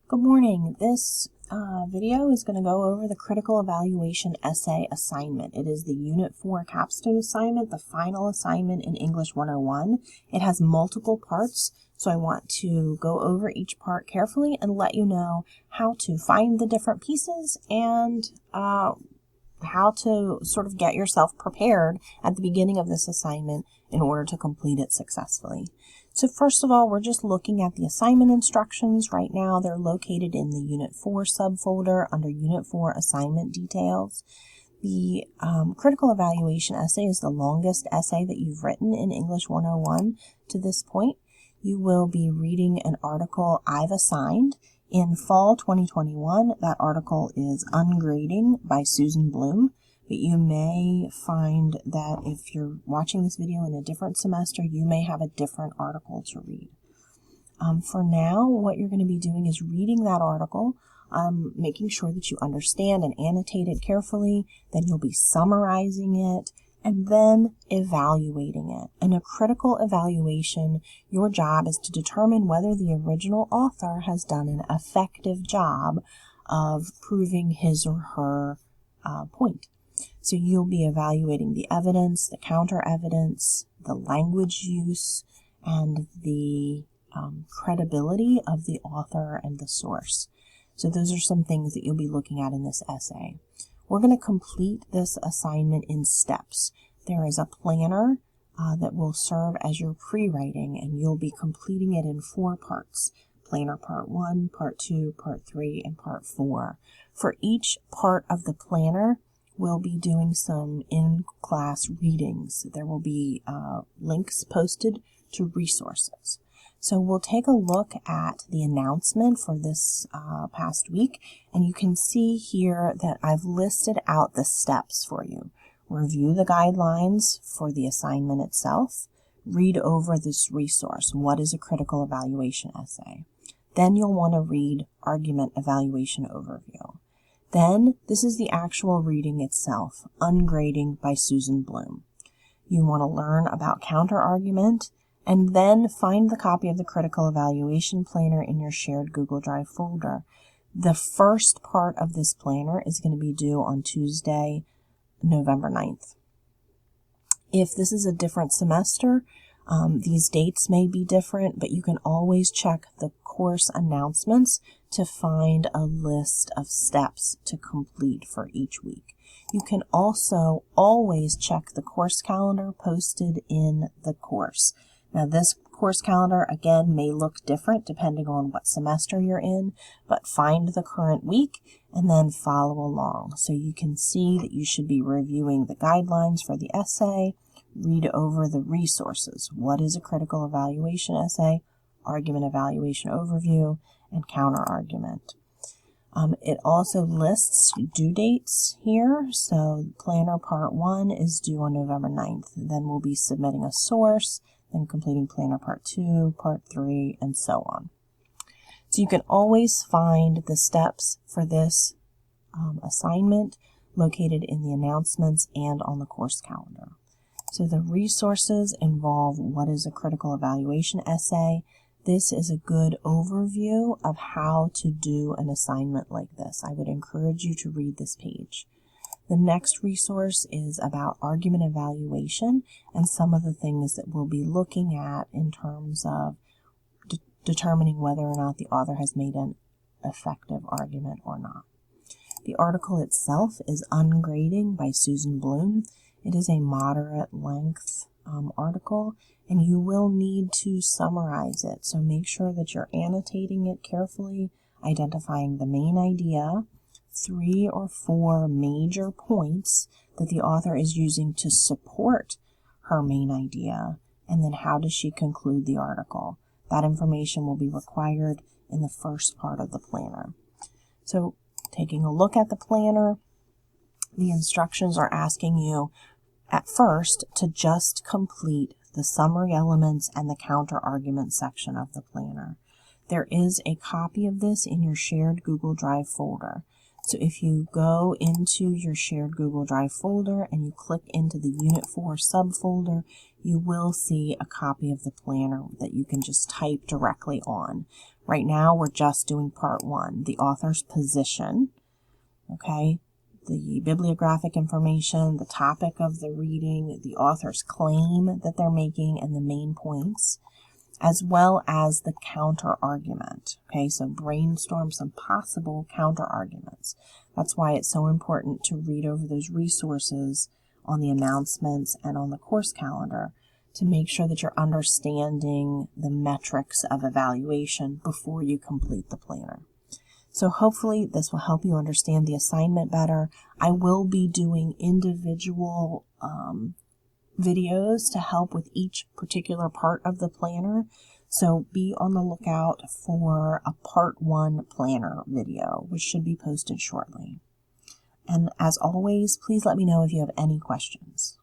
Good morning. This video is going to go over the critical evaluation essay assignment. It is the Unit 4 capstone assignment, the final assignment in English 101. It has multiple parts, so I want to go over each part carefully and let you know how to find the different pieces and how to sort of get yourself prepared at the beginning of this assignment in order to complete it successfully. So first of all, we're just looking at the assignment instructions. Right now, they're located in the Unit 4 subfolder under Unit 4 assignment details. The critical evaluation essay is the longest essay that you've written in English 101 to this point. You will be reading an article I've assigned. In fall 2021, that article is Ungrading by Susan Bloom, but you may find that if you're watching this video in a different semester, you may have a different article to read. For now, what you're going to be doing is reading that article, making sure that you understand and annotate it carefully, then you'll be summarizing it, and then evaluating it. In a critical evaluation, your job is to determine whether the original author has done an effective job of proving his or her point. So you'll be evaluating the evidence, the counter evidence, the language use, and the credibility of the author and the source. So those are some things that you'll be looking at in this essay. We're going to complete this assignment in steps. There is a planner that will serve as your pre-writing, and you'll be completing it in 4 parts. Planner Part 1, Part 2, Part 3, and Part 4. For each part of the planner, we'll be doing some in-class readings. There will be links posted to resources. So we'll take a look at the announcement for this past week, and you can see here that I've listed out the steps for you. Review the guidelines for the assignment itself. Read over this resource. What is a critical evaluation essay? Then you'll want to read Argument Evaluation Overview. Then, this is the actual reading itself, Ungrading by Susan Bloom. You want to learn about counter-argument, and then find the copy of the Critical Evaluation Planner in your shared Google Drive folder. The first part of this planner is going to be due on Tuesday, November 9th. If this is a different semester, these dates may be different, but you can always check the course announcements to find a list of steps to complete for each week. You can also always check the course calendar posted in the course. Now, this course calendar, again, may look different depending on what semester you're in, but find the current week and then follow along. So you can see that you should be reviewing the guidelines for the essay, read over the resources. What is a critical evaluation essay? Argument evaluation overview, and counter-argument. It also lists due dates here. So Planner Part 1 is due on November 9th. Then we'll be submitting a source, then completing Planner Part 2, Part 3, and so on. So you can always find the steps for this assignment located in the announcements and on the course calendar. So the resources involve what is a critical evaluation essay. This is a good overview of how to do an assignment like this. I would encourage you to read this page. The next resource is about argument evaluation and some of the things that we'll be looking at in terms of determining whether or not the author has made an effective argument or not. The article itself is Ungrading by Susan Bloom. It is a moderate length article, and you will need to summarize it. So make sure that you're annotating it carefully, identifying the main idea, 3 or 4 major points that the author is using to support her main idea, and then how does she conclude the article. That information will be required in the first part of the planner. So taking a look at the planner, the instructions are asking you at first to just complete the summary elements and the counter-argument section of the planner. There is a copy of this in your shared Google Drive folder. So if you go into your shared Google Drive folder and you click into the Unit 4 subfolder, you will see a copy of the planner that you can just type directly on. Right now, we're just doing part 1, the author's position, okay, the bibliographic information, the topic of the reading, the author's claim that they're making, and the main points, as well as the counter argument. Okay, so brainstorm some possible counter arguments. That's why it's so important to read over those resources on the announcements and on the course calendar to make sure that you're understanding the metrics of evaluation before you complete the planner. So hopefully this will help you understand the assignment better. I will be doing individual videos to help with each particular part of the planner. So be on the lookout for a part 1 planner video, which should be posted shortly. And as always, please let me know if you have any questions.